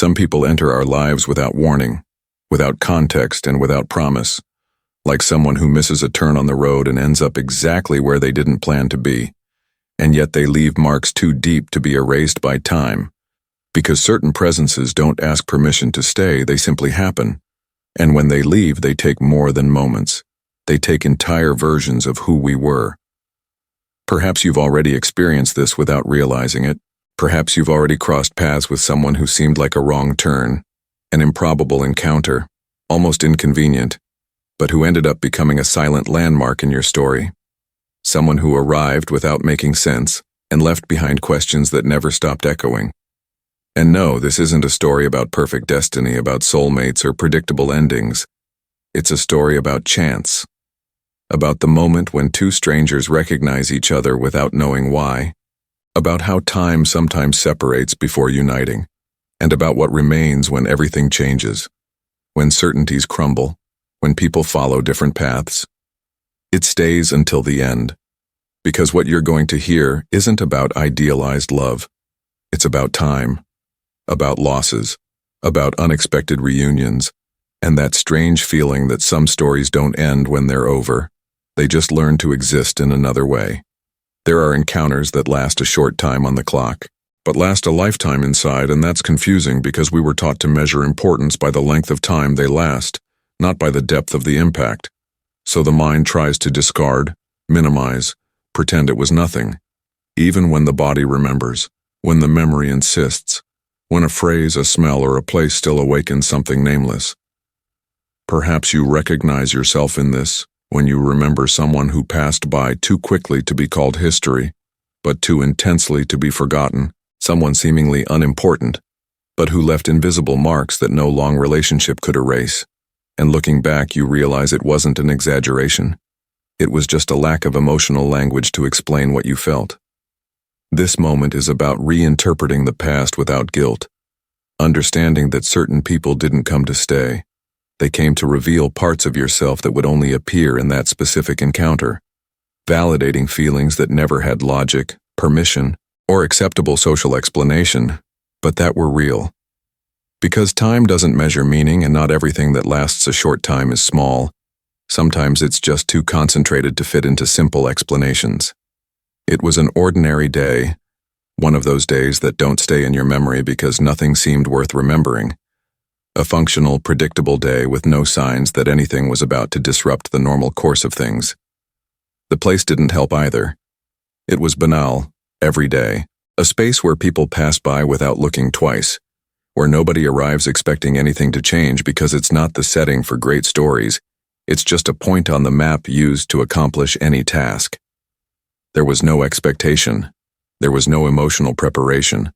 Some people enter our lives without warning, without context, and without promise, like someone who misses a turn on the road and ends up exactly where they didn't plan to be, and yet they leave marks too deep to be erased by time. Because certain presences don't ask permission to stay, they simply happen. And when they leave, they take more than moments. They take entire versions of who we were. Perhaps you've already experienced this without realizing it. Perhaps you've already crossed paths with someone who seemed like a wrong turn, an improbable encounter, almost inconvenient, but who ended up becoming a silent landmark in your story. Someone who arrived without making sense and left behind questions that never stopped echoing. And no, this isn't a story about perfect destiny, about soulmates or predictable endings. It's a story about chance. About the moment when two strangers recognize each other without knowing why. About how time sometimes separates before uniting. And about what remains when everything changes. When certainties crumble. When people follow different paths. It stays until the end. Because what you're going to hear isn't about idealized love. It's about time. About losses. About unexpected reunions. And that strange feeling that some stories don't end when they're over. They just learn to exist in another way. There are encounters that last a short time on the clock, but last a lifetime inside, and that's confusing because we were taught to measure importance by the length of time they last, not by the depth of the impact. So the mind tries to discard, minimize, pretend it was nothing, even when the body remembers, when the memory insists, when a phrase, a smell, or a place still awakens something nameless. Perhaps you recognize yourself in this when you remember someone who passed by too quickly to be called history, but too intensely to be forgotten, someone seemingly unimportant, but who left invisible marks that no long relationship could erase. And looking back, you realize it wasn't an exaggeration. It was just a lack of emotional language to explain what you felt. This moment is about reinterpreting the past without guilt, understanding that certain people didn't come to stay. They came to reveal parts of yourself that would only appear in that specific encounter, validating feelings that never had logic, permission, or acceptable social explanation, but that were real. Because time doesn't measure meaning and not everything that lasts a short time is small, sometimes it's just too concentrated to fit into simple explanations. It was an ordinary day, one of those days that don't stay in your memory because nothing seemed worth remembering. A functional, predictable day with no signs that anything was about to disrupt the normal course of things. The place didn't help either. It was banal, everyday, a space where people pass by without looking twice, where nobody arrives expecting anything to change because it's not the setting for great stories, it's just a point on the map used to accomplish any task. There was no expectation. There was no emotional preparation.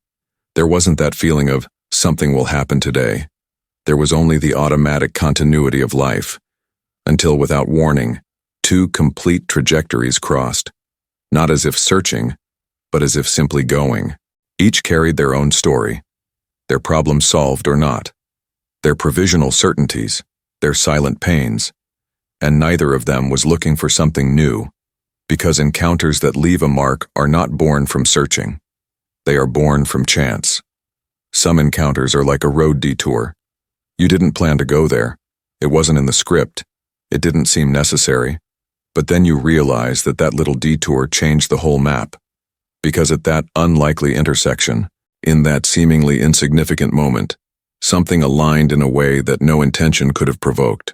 There wasn't that feeling of, something will happen today. There was only the automatic continuity of life, until without warning, two complete trajectories crossed, not as if searching, but as if simply going. Each carried their own story, their problem solved or not, their provisional certainties, their silent pains, and neither of them was looking for something new, because encounters that leave a mark are not born from searching. They are born from chance. Some encounters are like a road detour. You didn't plan to go there. It wasn't in the script. It didn't seem necessary. But then you realize that that little detour changed the whole map. Because at that unlikely intersection, in that seemingly insignificant moment, something aligned in a way that no intention could have provoked.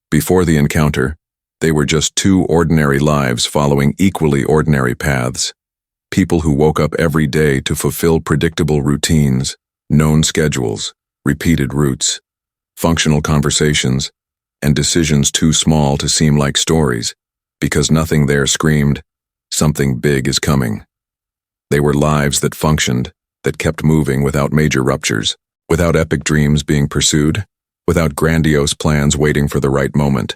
Before the encounter, they were just two ordinary lives following equally ordinary paths. People who woke up every day to fulfill predictable routines, known schedules, repeated routes, functional conversations, and decisions too small to seem like stories, because nothing there screamed, something big is coming. They were lives that functioned, that kept moving without major ruptures, without epic dreams being pursued, without grandiose plans waiting for the right moment.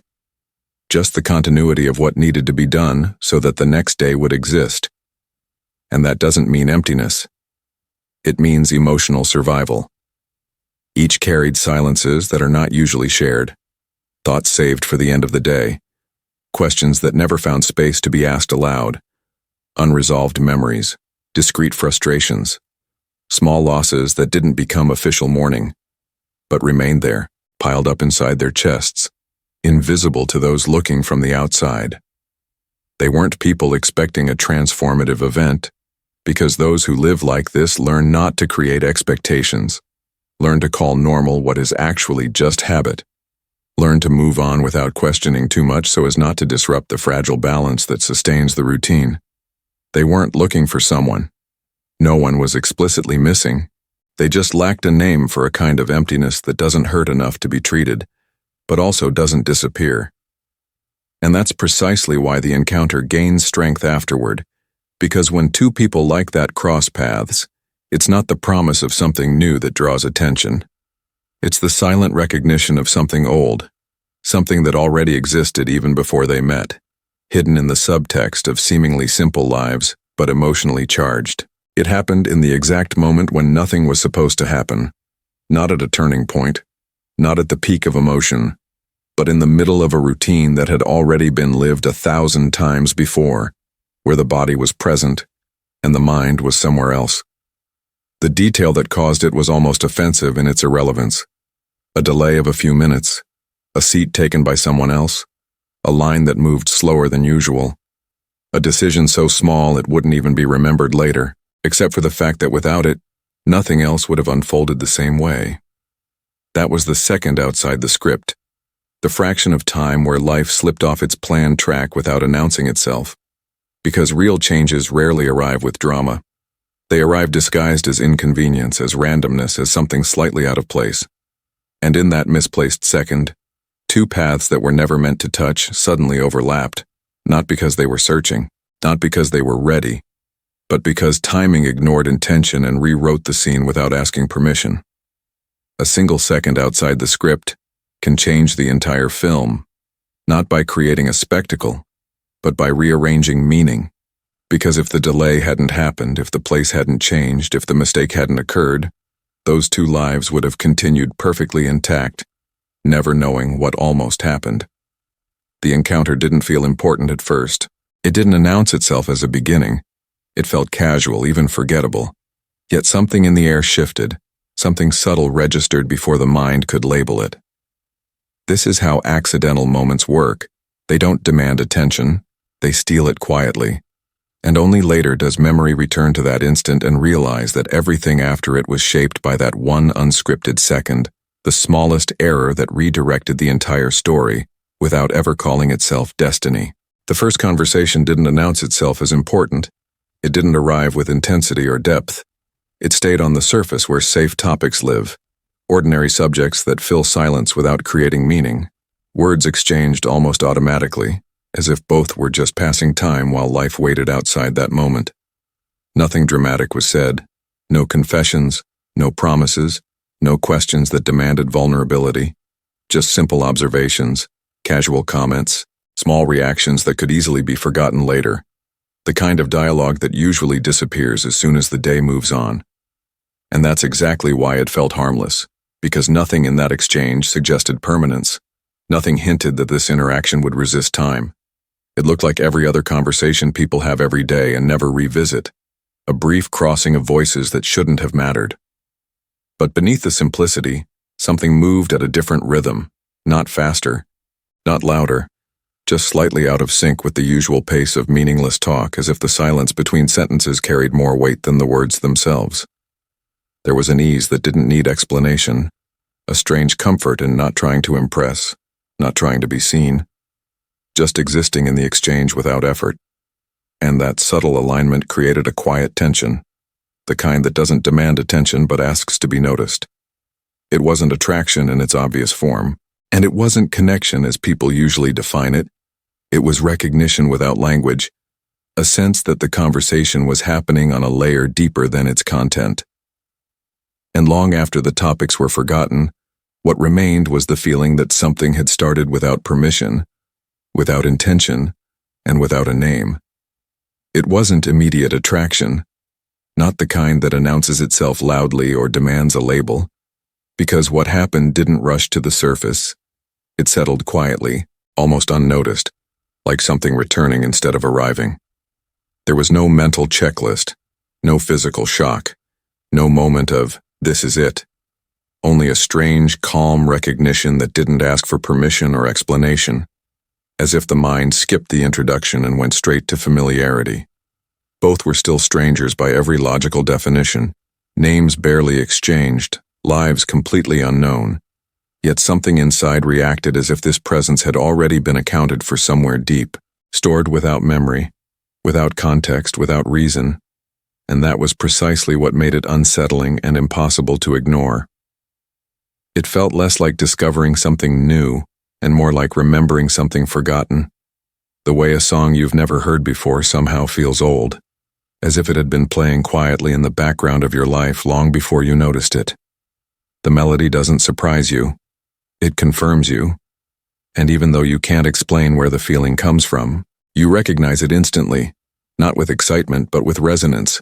Just the continuity of what needed to be done so that the next day would exist. And that doesn't mean emptiness. It means emotional survival. Each carried silences that are not usually shared, thoughts saved for the end of the day, questions that never found space to be asked aloud, unresolved memories, discrete frustrations, small losses that didn't become official mourning, but remained there, piled up inside their chests, invisible to those looking from the outside. They weren't people expecting a transformative event, because those who live like this learn not to create expectations, learn to call normal what is actually just habit, learn to move on without questioning too much so as not to disrupt the fragile balance that sustains the routine. They weren't looking for someone. No one was explicitly missing. They just lacked a name for a kind of emptiness that doesn't hurt enough to be treated, but also doesn't disappear. And that's precisely why the encounter gains strength afterward, because when two people like that cross paths, it's not the promise of something new that draws attention. It's the silent recognition of something old, something that already existed even before they met, hidden in the subtext of seemingly simple lives, but emotionally charged. It happened in the exact moment when nothing was supposed to happen, not at a turning point, not at the peak of emotion, but in the middle of a routine that had already been lived 1,000 times before, where the body was present and the mind was somewhere else. The detail that caused it was almost offensive in its irrelevance. A delay of a few minutes, a seat taken by someone else, a line that moved slower than usual, a decision so small it wouldn't even be remembered later, except for the fact that without it, nothing else would have unfolded the same way. That was the second outside the script, the fraction of time where life slipped off its planned track without announcing itself. Because real changes rarely arrive with drama. They arrive disguised as inconvenience, as randomness, as something slightly out of place. And in that misplaced second, two paths that were never meant to touch suddenly overlapped, not because they were searching, not because they were ready, but because timing ignored intention and rewrote the scene without asking permission. A single second outside the script can change the entire film, not by creating a spectacle, but by rearranging meaning. Because if the delay hadn't happened, if the place hadn't changed, if the mistake hadn't occurred, those two lives would have continued perfectly intact, never knowing what almost happened. The encounter didn't feel important at first. It didn't announce itself as a beginning. It felt casual, even forgettable. Yet something in the air shifted, something subtle registered before the mind could label it. This is how accidental moments work. They don't demand attention. They steal it quietly. And only later does memory return to that instant and realize that everything after it was shaped by that one unscripted second, the smallest error that redirected the entire story, without ever calling itself destiny. The first conversation didn't announce itself as important. It didn't arrive with intensity or depth. It stayed on the surface where safe topics live, ordinary subjects that fill silence without creating meaning, words exchanged almost automatically, as if both were just passing time while life waited outside that moment. Nothing dramatic was said, no confessions, no promises, no questions that demanded vulnerability, just simple observations, casual comments, small reactions that could easily be forgotten later, the kind of dialogue that usually disappears as soon as the day moves on. And that's exactly why it felt harmless, because nothing in that exchange suggested permanence. Nothing hinted that this interaction would resist time. It looked like every other conversation people have every day and never revisit, a brief crossing of voices that shouldn't have mattered. But beneath the simplicity, something moved at a different rhythm, not faster, not louder, just slightly out of sync with the usual pace of meaningless talk, as if the silence between sentences carried more weight than the words themselves. There was an ease that didn't need explanation, a strange comfort in not trying to impress, not trying to be seen, just existing in the exchange without effort. And that subtle alignment created a quiet tension, the kind that doesn't demand attention but asks to be noticed. It wasn't attraction in its obvious form, and it wasn't connection as people usually define it. It was recognition without language, a sense that the conversation was happening on a layer deeper than its content. And long after the topics were forgotten, what remained was the feeling that something had started without permission, without intention, and without a name. It wasn't immediate attraction, not the kind that announces itself loudly or demands a label, because what happened didn't rush to the surface. It settled quietly, almost unnoticed, like something returning instead of arriving. There was no mental checklist, no physical shock, No moment of, "this is it." Only a strange, calm recognition that didn't ask for permission or explanation, as if the mind skipped the introduction and went straight to familiarity. Both were still strangers by every logical definition, names barely exchanged, lives completely unknown. Yet something inside reacted as if this presence had already been accounted for somewhere deep, stored without memory, without context, without reason, and that was precisely what made it unsettling and impossible to ignore. It felt less like discovering something new and more like remembering something forgotten. The way a song you've never heard before somehow feels old, as if it had been playing quietly in the background of your life long before you noticed it. The melody doesn't surprise you. It confirms you. And even though you can't explain where the feeling comes from, you recognize it instantly, not with excitement but with resonance.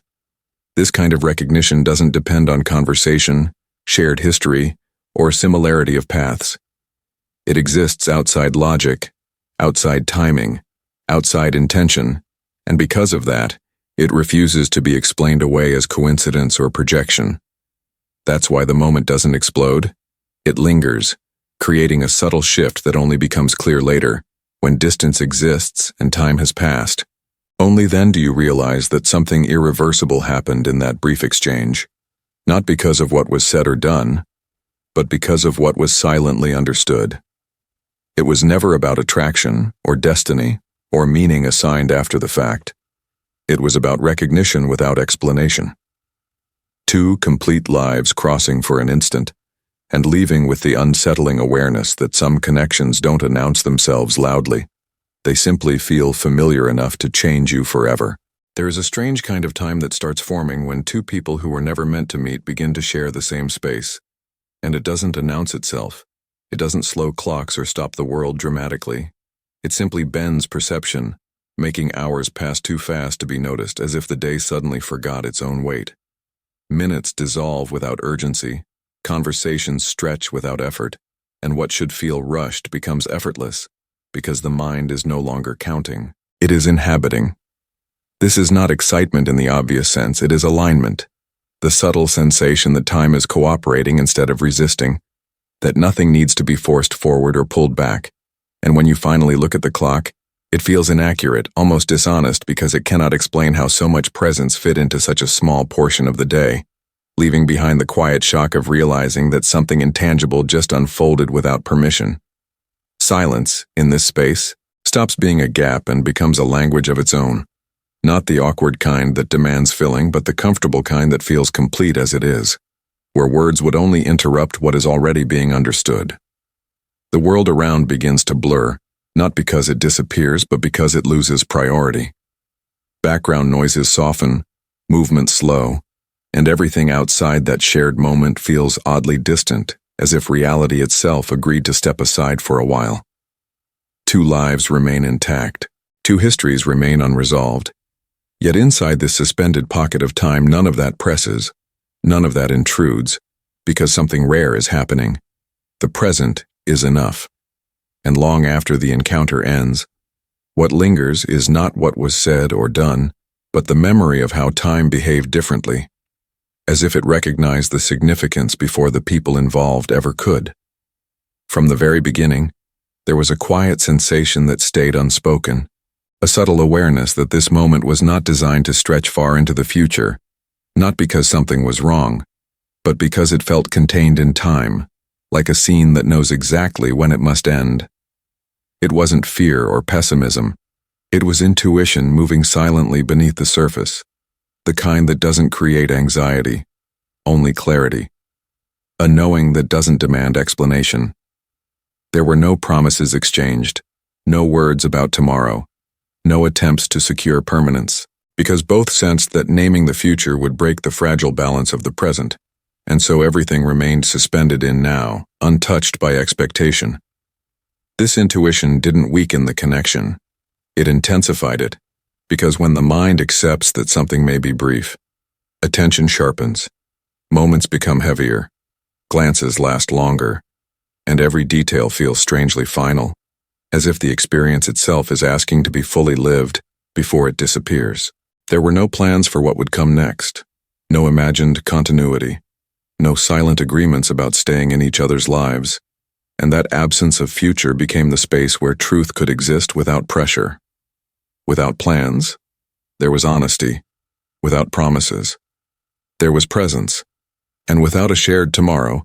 This kind of recognition doesn't depend on conversation, shared history, or similarity of paths. It exists outside logic, outside timing, outside intention, and because of that, it refuses to be explained away as coincidence or projection. That's why the moment doesn't explode. It lingers, creating a subtle shift that only becomes clear later, when distance exists and time has passed. Only then do you realize that something irreversible happened in that brief exchange, not because of what was said or done, but because of what was silently understood. It was never about attraction or destiny or meaning assigned after the fact. It was about recognition without explanation. Two complete lives crossing for an instant, and leaving with the unsettling awareness that some connections don't announce themselves loudly. They simply feel familiar enough to change you forever. There is a strange kind of time that starts forming when two people who were never meant to meet begin to share the same space. And it doesn't announce itself. It doesn't slow clocks or stop the world dramatically. It simply bends perception, making hours pass too fast to be noticed, as if the day suddenly forgot its own weight. Minutes dissolve without urgency, conversations stretch without effort, and what should feel rushed becomes effortless, because the mind is no longer counting. It is inhabiting. This is not excitement in the obvious sense, it is alignment. The subtle sensation that time is cooperating instead of resisting, that nothing needs to be forced forward or pulled back, and when you finally look at the clock, it feels inaccurate, almost dishonest, because it cannot explain how so much presence fit into such a small portion of the day, leaving behind the quiet shock of realizing that something intangible just unfolded without permission. Silence, in this space, stops being a gap and becomes a language of its own. Not the awkward kind that demands filling, but the comfortable kind that feels complete as it is, where words would only interrupt what is already being understood. The world around begins to blur, not because it disappears, but because it loses priority. Background noises soften, movement slow, and everything outside that shared moment feels oddly distant, as if reality itself agreed to step aside for a while. Two lives remain intact, two histories remain unresolved. Yet inside this suspended pocket of time, none of that presses, none of that intrudes, because something rare is happening. The present is enough. And long after the encounter ends, what lingers is not what was said or done, but the memory of how time behaved differently, as if it recognized the significance before the people involved ever could. From the very beginning, there was a quiet sensation that stayed unspoken, a subtle awareness that this moment was not designed to stretch far into the future, not because something was wrong, but because it felt contained in time, like a scene that knows exactly when it must end. It wasn't fear or pessimism. It was intuition moving silently beneath the surface, the kind that doesn't create anxiety, only clarity, a knowing that doesn't demand explanation. There were no promises exchanged, no words about tomorrow, no attempts to secure permanence, because both sensed that naming the future would break the fragile balance of the present, and so everything remained suspended in now, untouched by expectation. This intuition didn't weaken the connection. It intensified it, because when the mind accepts that something may be brief, attention sharpens, moments become heavier, glances last longer, and every detail feels strangely final, as if the experience itself is asking to be fully lived before it disappears. There were no plans for what would come next, No imagined continuity. No silent agreements about staying in each other's lives. And that absence of future became the space where truth could exist without pressure. Without plans, there was honesty. Without promises, there was presence. And without a shared tomorrow,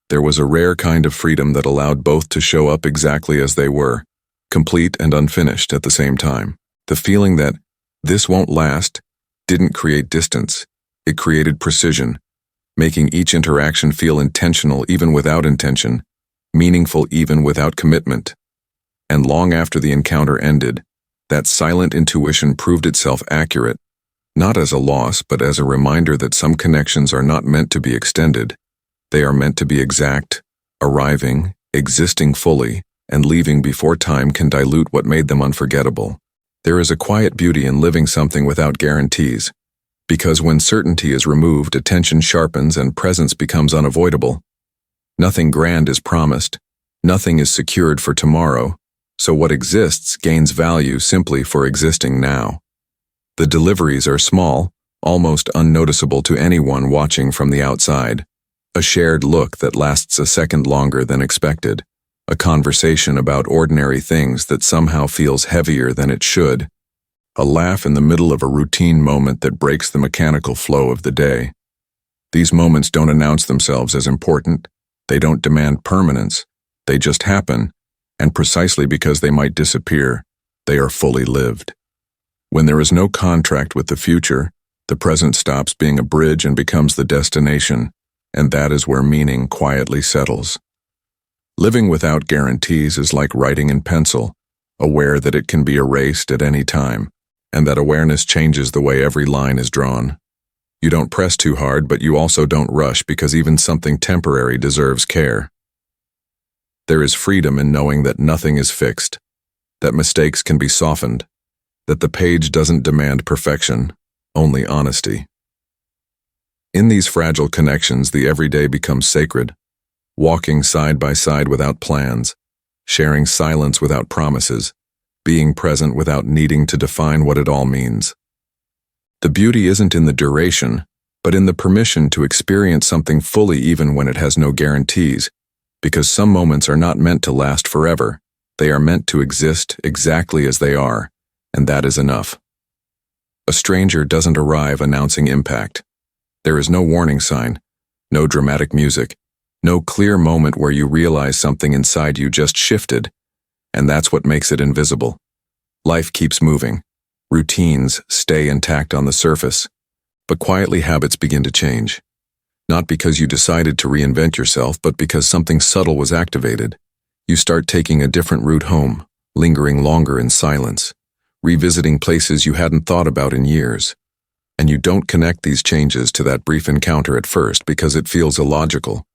there was a rare kind of freedom that allowed both to show up exactly as they were, complete and unfinished at the same time. The feeling that this won't last didn't create distance, it created precision, making each interaction feel intentional even without intention, meaningful even without commitment. And long after the encounter ended, that silent intuition proved itself accurate, not as a loss but as a reminder that some connections are not meant to be extended. They are meant to be exact, arriving, existing fully, and leaving before time can dilute what made them unforgettable. There is a quiet beauty in living something without guarantees, because when certainty is removed, attention sharpens and presence becomes unavoidable. Nothing grand is promised, nothing is secured for tomorrow, so what exists gains value simply for existing now. The deliveries are small, almost unnoticeable to anyone watching from the outside. A shared look that lasts a second longer than expected. A conversation about ordinary things that somehow feels heavier than it should. A laugh in the middle of a routine moment that breaks the mechanical flow of the day. These moments don't announce themselves as important. They don't demand permanence. They just happen, and precisely because they might disappear, they are fully lived. When there is no contract with the future, the present stops being a bridge and becomes the destination, and that is where meaning quietly settles. Living without guarantees is like writing in pencil, aware that it can be erased at any time, and that awareness changes the way every line is drawn. You don't press too hard, but you also don't rush because even something temporary deserves care. There is freedom in knowing that nothing is fixed, that mistakes can be softened, that the page doesn't demand perfection, only honesty. In these fragile connections, the everyday becomes sacred, walking side by side without plans, sharing silence without promises, being present without needing to define what it all means. The beauty isn't in the duration, but in the permission to experience something fully even when it has no guarantees, because some moments are not meant to last forever. They are meant to exist exactly as they are, and that is enough. A stranger doesn't arrive announcing impact. There is no warning sign, no dramatic music, no clear moment where you realize something inside you just shifted, and that's what makes it invisible. Life keeps moving. Routines stay intact on the surface, but quietly habits begin to change. Not because you decided to reinvent yourself, but because something subtle was activated. You start taking a different route home, lingering longer in silence, revisiting places you hadn't thought about in years. And you don't connect these changes to that brief encounter at first because it feels illogical.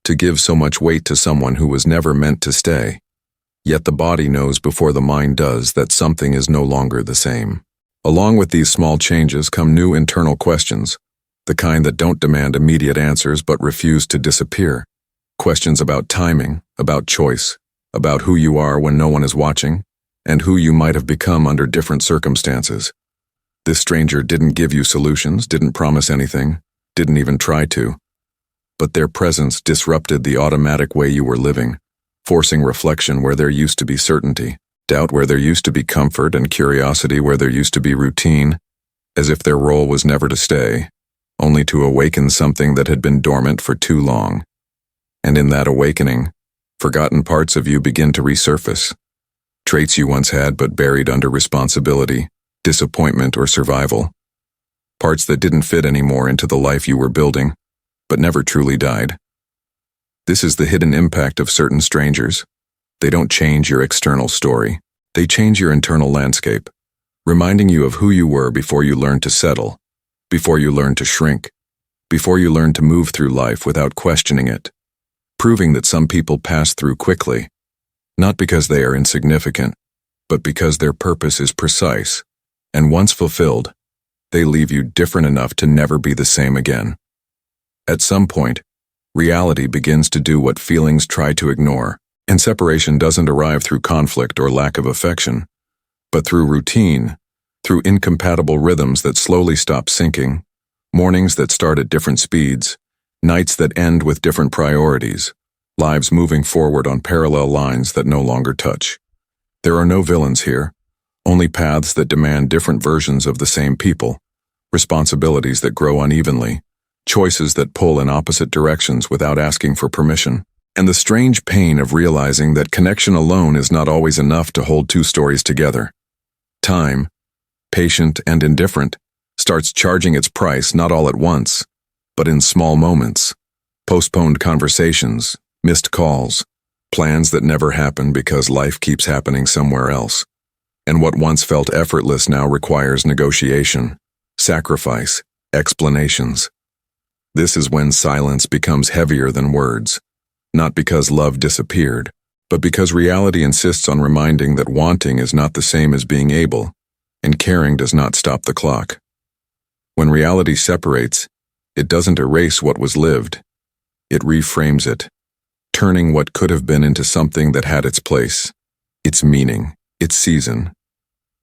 To give so much weight to someone who was never meant to stay. Yet the body knows before the mind does that something is no longer the same. Along with these small changes come new internal questions, the kind that don't demand immediate answers but refuse to disappear. Questions about timing, about choice, about who you are when no one is watching, and who you might have become under different circumstances. This stranger didn't give you solutions, didn't promise anything, didn't even try to. But their presence disrupted the automatic way you were living, forcing reflection where there used to be certainty, doubt where there used to be comfort, and curiosity where there used to be routine, as if their role was never to stay, only to awaken something that had been dormant for too long. And in that awakening, forgotten parts of you begin to resurface. Traits you once had but buried under responsibility, disappointment, or survival. Parts that didn't fit anymore into the life you were building, but never truly died. This is the hidden impact of certain strangers. They don't change your external story. They change your internal landscape, reminding you of who you were before you learned to settle, before you learned to shrink, before you learned to move through life without questioning it, proving that some people pass through quickly, not because they are insignificant, but because their purpose is precise, and once fulfilled, they leave you different enough to never be the same again. At some point, reality begins to do what feelings try to ignore, and separation doesn't arrive through conflict or lack of affection, but through routine, through incompatible rhythms that slowly stop syncing, Mornings that start at different speeds, nights that end with different priorities, lives moving forward on parallel lines that no longer touch. There are no villains here, only paths that demand different versions of the same people, responsibilities that grow unevenly, choices that pull in opposite directions without asking for permission, and the strange pain of realizing that connection alone is not always enough to hold two stories together. Time, patient and indifferent, starts charging its price not all at once, but in small moments, postponed conversations, missed calls, plans that never happen because life keeps happening somewhere else. And what once felt effortless now requires negotiation, sacrifice, explanations. This is when silence becomes heavier than words, not because love disappeared, but because reality insists on reminding that wanting is not the same as being able, and caring does not stop the clock. When reality separates, it doesn't erase what was lived. It reframes it, turning what could have been into something that had its place, its meaning, its season,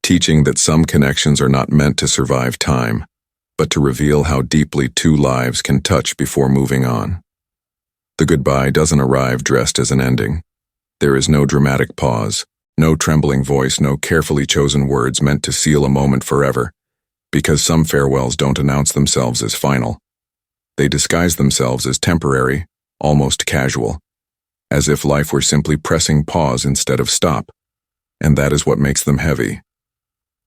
teaching that some connections are not meant to survive time, but to reveal how deeply two lives can touch before moving on. The goodbye doesn't arrive dressed as an ending. There is no dramatic pause, no trembling voice, no carefully chosen words meant to seal a moment forever, because some farewells don't announce themselves as final. They disguise themselves as temporary, almost casual, as if life were simply pressing pause instead of stop, and that is what makes them heavy.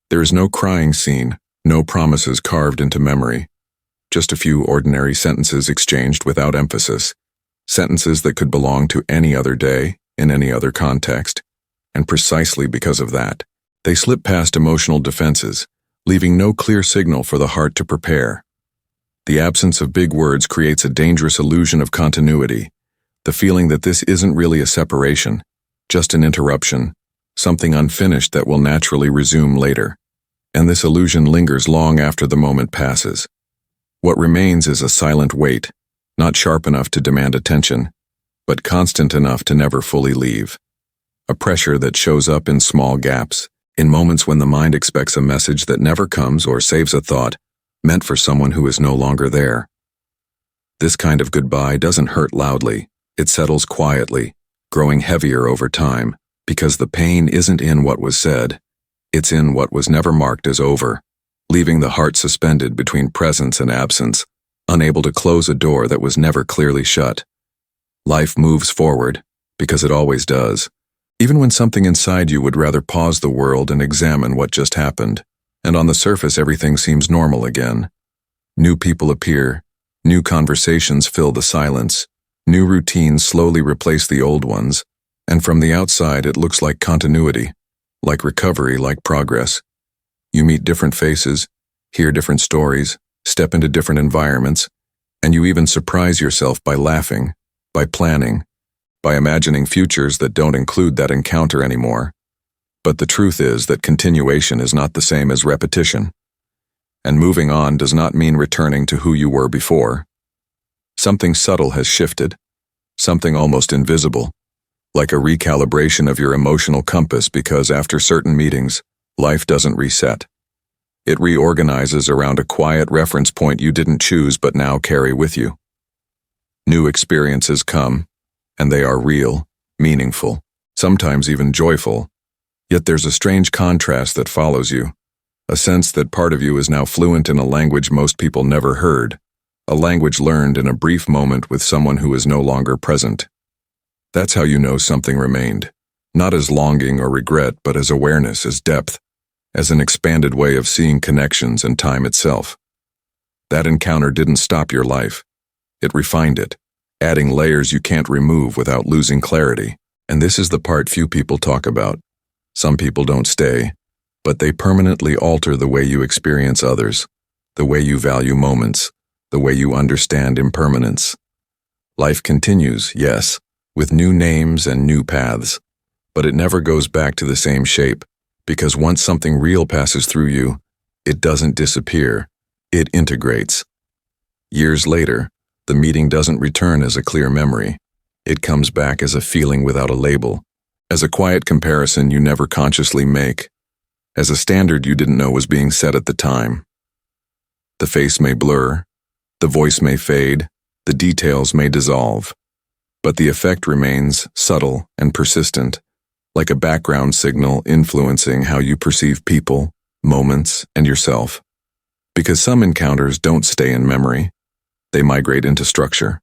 There is no crying scene, no promises carved into memory, just a few ordinary sentences exchanged without emphasis, sentences that could belong to any other day, in any other context, and precisely because of that, they slip past emotional defenses, leaving no clear signal for the heart to prepare. The absence of big words creates a dangerous illusion of continuity, the feeling that this isn't really a separation, just an interruption, something unfinished that will naturally resume later. And this illusion lingers long after the moment passes. What remains is a silent weight, not sharp enough to demand attention, but constant enough to never fully leave. A pressure that shows up in small gaps, in moments when the mind expects a message that never comes or saves a thought, meant for someone who is no longer there. This kind of goodbye doesn't hurt loudly, it settles quietly, growing heavier over time, because the pain isn't in what was said, it's in what was never marked as over, leaving the heart suspended between presence and absence, unable to close a door that was never clearly shut. Life moves forward, because it always does, even when something inside you would rather pause the world and examine what just happened, and on the surface everything seems normal again. New people appear, new conversations fill the silence, new routines slowly replace the old ones, and from the outside it looks like continuity, like recovery, like progress. You meet different faces, hear different stories, step into different environments, and you even surprise yourself by laughing, by planning, by imagining futures that don't include that encounter anymore. But the truth is that continuation is not the same as repetition. And moving on does not mean returning to who you were before. Something subtle has shifted, something almost invisible, like a recalibration of your emotional compass, because after certain meetings, life doesn't reset. It reorganizes around a quiet reference point you didn't choose but now carry with you. New experiences come, and they are real, meaningful, sometimes even joyful. Yet there's a strange contrast that follows you, a sense that part of you is now fluent in a language most people never heard, a language learned in a brief moment with someone who is no longer present. That's how you know something remained, not as longing or regret, but as awareness, as depth, as an expanded way of seeing connections and time itself. That encounter didn't stop your life. It refined it, adding layers you can't remove without losing clarity. And this is the part few people talk about. Some people don't stay, but they permanently alter the way you experience others, the way you value moments, the way you understand impermanence. Life continues, yes, with new names and new paths, but it never goes back to the same shape, because once something real passes through you, it doesn't disappear, it integrates. Years later, the meeting doesn't return as a clear memory. It comes back as a feeling without a label, as a quiet comparison you never consciously make, as a standard you didn't know was being set at the time. The face may blur, The voice may fade, the details may dissolve, but the effect remains subtle and persistent, like a background signal influencing how you perceive people, moments, and yourself. Because some encounters don't stay in memory, they migrate into structure.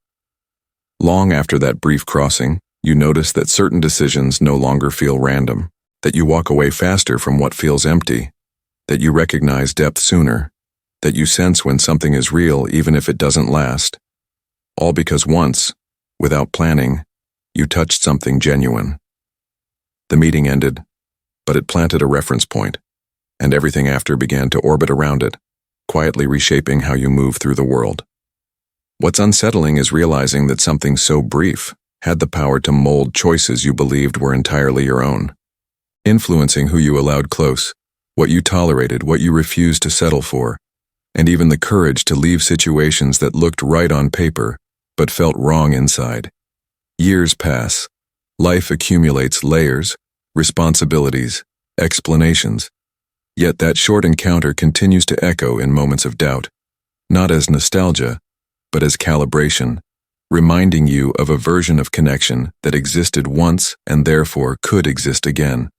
Long after that brief crossing, you notice that certain decisions no longer feel random, that you walk away faster from what feels empty, that you recognize depth sooner, that you sense when something is real even if it doesn't last. All because once, without planning, you touched something genuine. The meeting ended, but it planted a reference point, and everything after began to orbit around it, quietly reshaping how you move through the world. What's unsettling is realizing that something so brief had the power to mold choices you believed were entirely your own, influencing who you allowed close, what you tolerated, what you refused to settle for, and even the courage to leave situations that looked right on paper but felt wrong inside. Years pass. Life accumulates layers, responsibilities, explanations. Yet that short encounter continues to echo in moments of doubt, not as nostalgia, but as calibration, reminding you of a version of connection that existed once and therefore could exist again.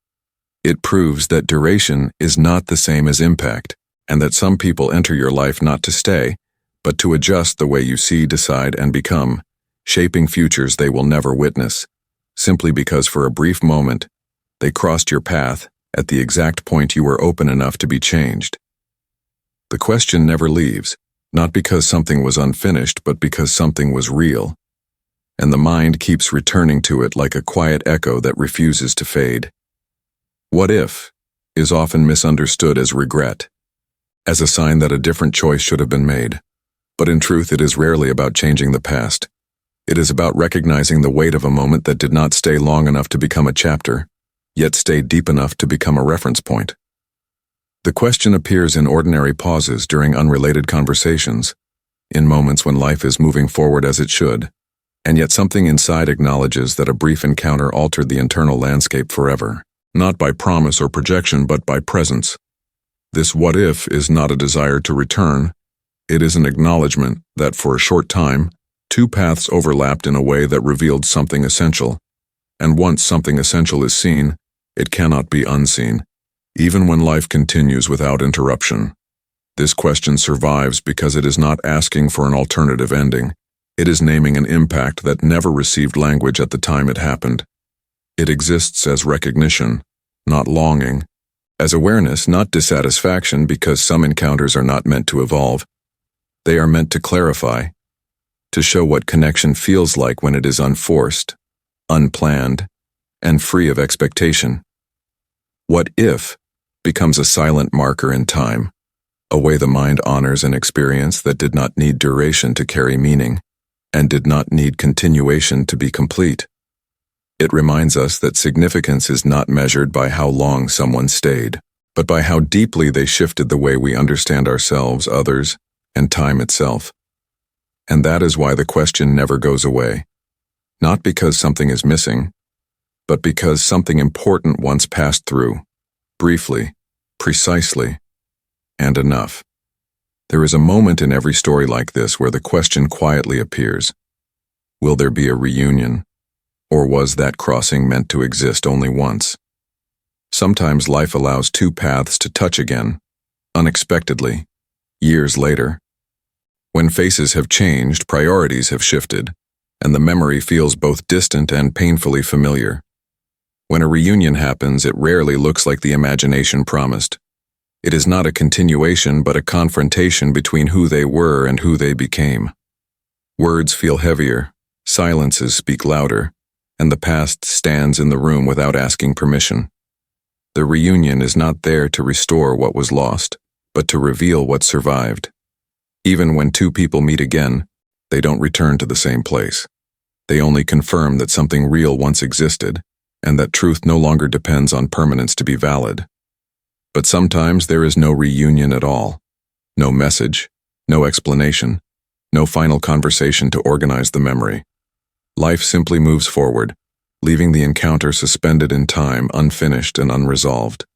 It proves that duration is not the same as impact, and that some people enter your life not to stay, but to adjust the way you see, decide, and become, shaping futures they will never witness, simply because for a brief moment, they crossed your path at the exact point you were open enough to be changed. The question never leaves, not because something was unfinished, but because something was real, and the mind keeps returning to it like a quiet echo that refuses to fade. What if is often misunderstood as regret, as a sign that a different choice should have been made. But in truth, it is rarely about changing the past. It is about recognizing the weight of a moment that did not stay long enough to become a chapter, yet stayed deep enough to become a reference point. The question appears in ordinary pauses during unrelated conversations, in moments when life is moving forward as it should, and yet something inside acknowledges that a brief encounter altered the internal landscape forever, not by promise or projection, but by presence. This what if is not a desire to return. It is an acknowledgement that for a short time, two paths overlapped in a way that revealed something essential, and once something essential is seen, it cannot be unseen, even when life continues without interruption. This question survives because it is not asking for an alternative ending. It is naming an impact that never received language at the time it happened. It exists as recognition, not longing, as awareness, not dissatisfaction, because some encounters are not meant to evolve. They are meant to clarify, to show what connection feels like when it is unforced, unplanned, and free of expectation. What if becomes a silent marker in time, a way the mind honors an experience that did not need duration to carry meaning, and did not need continuation to be complete. It reminds us that significance is not measured by how long someone stayed, but by how deeply they shifted the way we understand ourselves, others, and time itself. And that is why the question never goes away. Not because something is missing, but because something important once passed through, briefly, precisely, and enough. There is a moment in every story like this where the question quietly appears. Will there be a reunion? Or was that crossing meant to exist only once? Sometimes life allows two paths to touch again, unexpectedly, years later. When faces have changed, priorities have shifted, and the memory feels both distant and painfully familiar. When a reunion happens, it rarely looks like the imagination promised. It is not a continuation, but a confrontation between who they were and who they became. Words feel heavier, silences speak louder, and the past stands in the room without asking permission. The reunion is not there to restore what was lost, but to reveal what survived. Even when two people meet again, they don't return to the same place. They only confirm that something real once existed, and that truth no longer depends on permanence to be valid. But sometimes there is no reunion at all. No message, no explanation, no final conversation to organize the memory. Life simply moves forward, leaving the encounter suspended in time, unfinished and unresolved.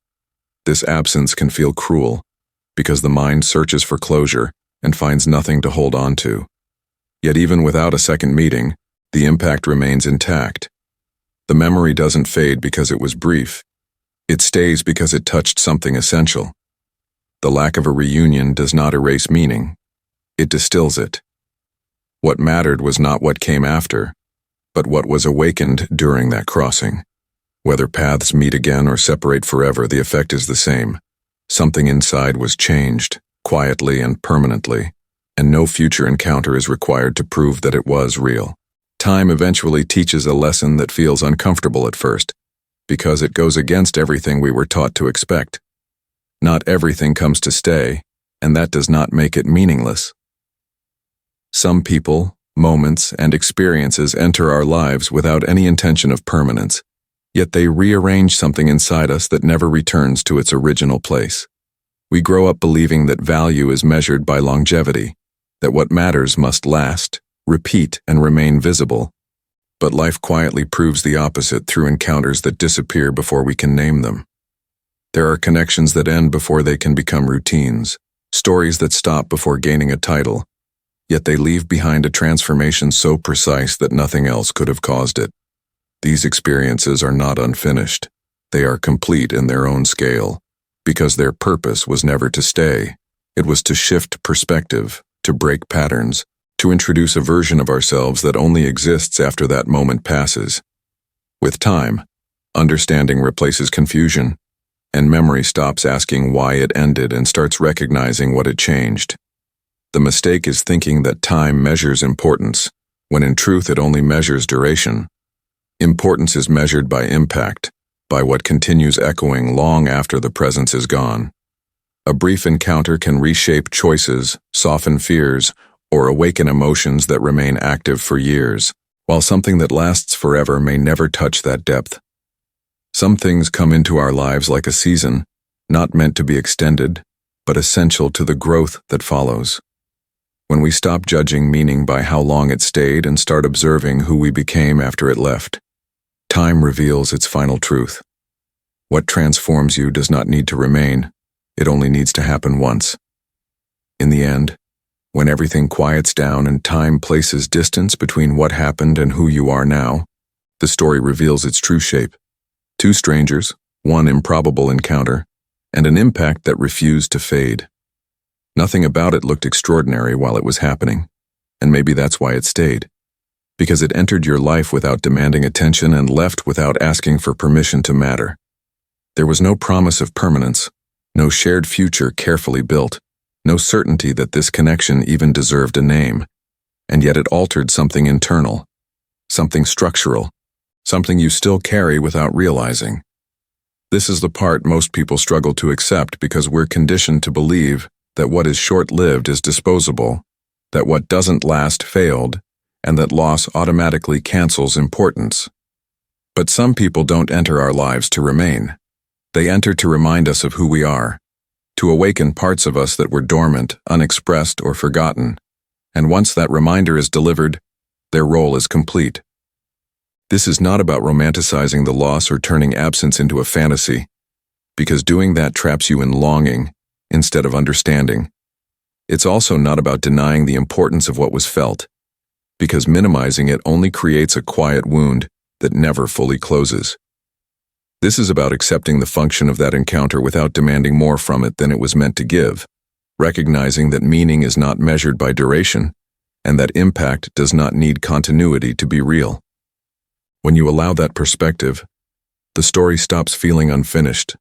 This absence can feel cruel, because the mind searches for closure, and finds nothing to hold on to. Yet even without a second meeting, the impact remains intact. The memory doesn't fade because it was brief. It stays because it touched something essential. The lack of a reunion does not erase meaning. It distills it. What mattered was not what came after, but what was awakened during that crossing. Whether paths meet again or separate forever, the effect is the same. Something inside was changed, quietly and permanently, and no future encounter is required to prove that it was real. Time eventually teaches a lesson that feels uncomfortable at first, because it goes against everything we were taught to expect. Not everything comes to stay, and that does not make it meaningless. Some people, moments, and experiences enter our lives without any intention of permanence, yet they rearrange something inside us that never returns to its original place. We grow up believing that value is measured by longevity, that what matters must last, repeat, and remain visible. But life quietly proves the opposite through encounters that disappear before we can name them. There are connections that end before they can become routines, stories that stop before gaining a title, yet they leave behind a transformation so precise that nothing else could have caused it. These experiences are not unfinished. They are complete in their own scale, because their purpose was never to stay. It was to shift perspective, to break patterns, to introduce a version of ourselves that only exists after that moment passes. With time, understanding replaces confusion, and memory stops asking why it ended and starts recognizing what it changed. The mistake is thinking that time measures importance, when in truth it only measures duration. Importance is measured by impact, by what continues echoing long after the presence is gone. A brief encounter can reshape choices, soften fears, or awaken emotions that remain active for years, while something that lasts forever may never touch that depth. Some things come into our lives like a season, not meant to be extended, but essential to the growth that follows. When we stop judging meaning by how long it stayed and start observing who we became after it left, time reveals its final truth. What transforms you does not need to remain, it only needs to happen once. In the end, when everything quiets down and time places distance between what happened and who you are now, the story reveals its true shape. Two strangers, one improbable encounter, and an impact that refused to fade. Nothing about it looked extraordinary while it was happening, and maybe that's why it stayed. Because it entered your life without demanding attention and left without asking for permission to matter. There was no promise of permanence, no shared future carefully built, no certainty that this connection even deserved a name, and yet it altered something internal, something structural, something you still carry without realizing. This is the part most people struggle to accept because we're conditioned to believe that what is short-lived is disposable, that what doesn't last failed, and that loss automatically cancels importance. But some people don't enter our lives to remain. They enter to remind us of who we are, to awaken parts of us that were dormant, unexpressed, or forgotten. And once that reminder is delivered, their role is complete. This is not about romanticizing the loss or turning absence into a fantasy, because doing that traps you in longing instead of understanding. It's also not about denying the importance of what was felt, because minimizing it only creates a quiet wound that never fully closes. This is about accepting the function of that encounter without demanding more from it than it was meant to give, recognizing that meaning is not measured by duration, and that impact does not need continuity to be real. When you allow that perspective, the story stops feeling unfinished,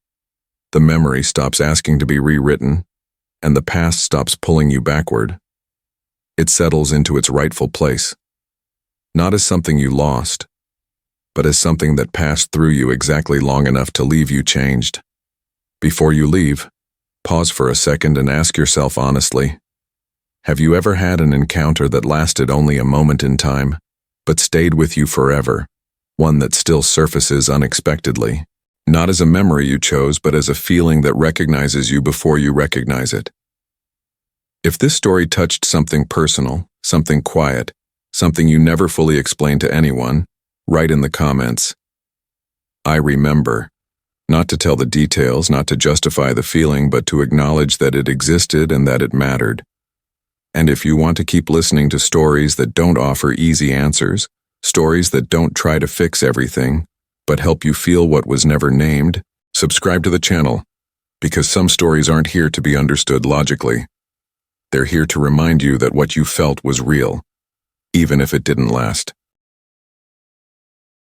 the memory stops asking to be rewritten, and the past stops pulling you backward. It settles into its rightful place, not as something you lost, but as something that passed through you exactly long enough to leave you changed. Before you leave, pause for a second and ask yourself honestly, have you ever had an encounter that lasted only a moment in time, but stayed with you forever, one that still surfaces unexpectedly, not as a memory you chose, but as a feeling that recognizes you before you recognize it? If this story touched something personal, something quiet, something you never fully explained to anyone, write in the comments, I remember. Not to tell the details, not to justify the feeling, but to acknowledge that it existed and that it mattered. And if you want to keep listening to stories that don't offer easy answers, stories that don't try to fix everything, but help you feel what was never named, subscribe to the channel, because some stories aren't here to be understood logically. They're here to remind you that what you felt was real, even if it didn't last.